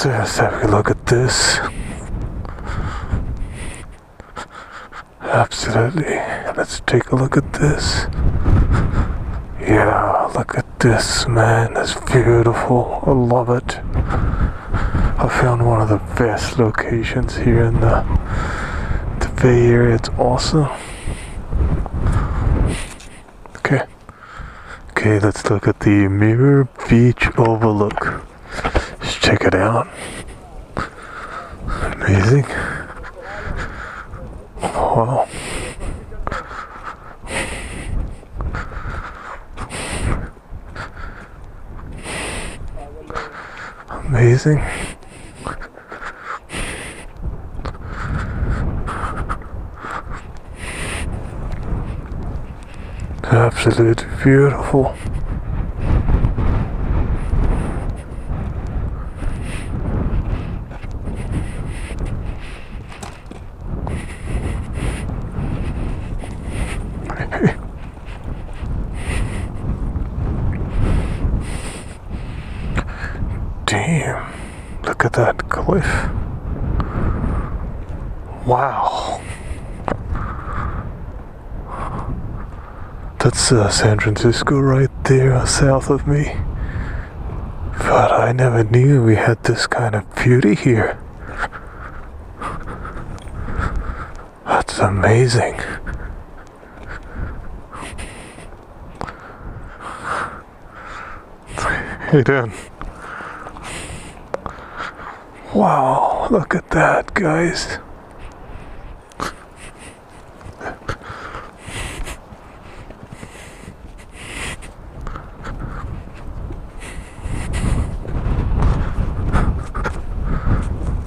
So let's have a look at this. Absolutely. Let's take a look at this. Yeah, look at this, man. That's beautiful. I love it. I found one of the best locations here in the Bay Area. It's awesome. Okay, let's look at the Muir Beach Overlook. Let's check it out. Amazing. Wow. Amazing. Absolutely beautiful. Damn, look at that cliff. Wow. That's San Francisco right there south of me. But I never knew we had this kind of beauty here. That's amazing. How you doing? Wow, look at that, guys.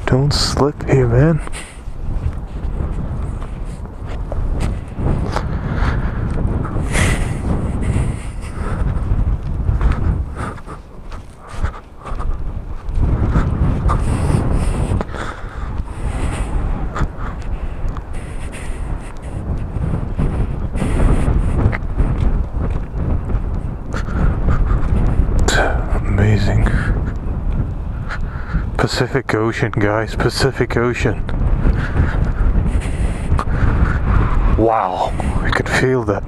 Don't slip here, man. Amazing. Pacific Ocean, guys. Pacific Ocean. Wow. I can feel that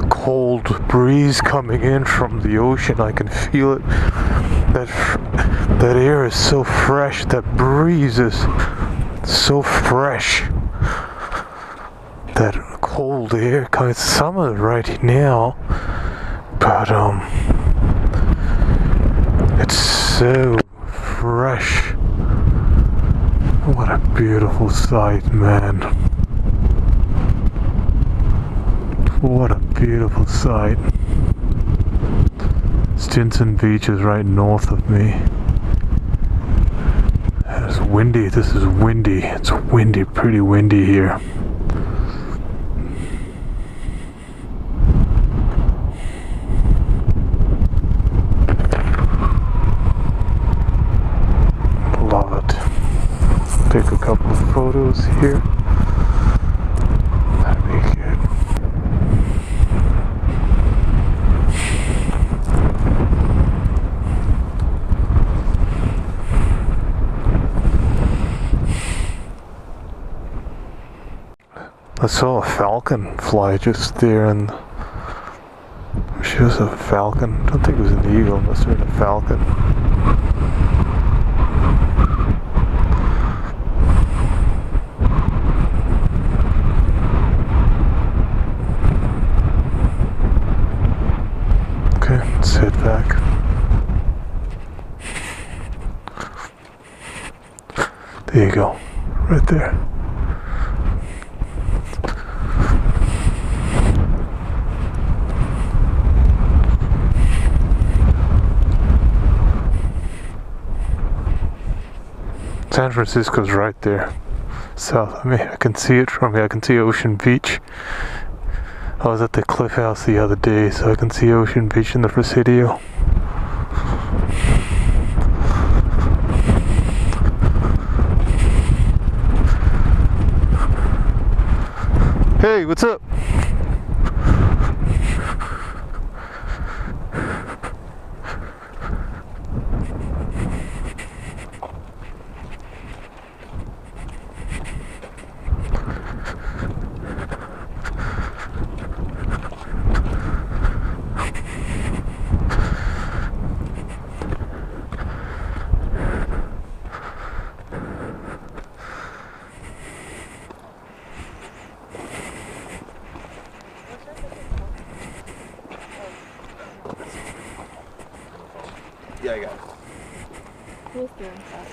cold breeze coming in from the ocean. I can feel it. That air is so fresh. That breeze is so fresh. That cold air. It's summer right now. But it's so fresh. What a beautiful sight, man. What a beautiful sight. Stinson Beach is right north of me. It's windy. This is windy. It's windy, pretty windy here. Take a couple of photos here. That'd be good. I saw a falcon fly just there, and she was a falcon. I don't think it was an eagle. It must have been a falcon. Let's head back. There you go, right there. San Francisco's right there, south of me. I can see it from here. I can see Ocean Beach. I was at the Cliff House the other day, so I can see Ocean Beach in the Presidio. Hey, what's up? Yeah, I got it. Who's doing that?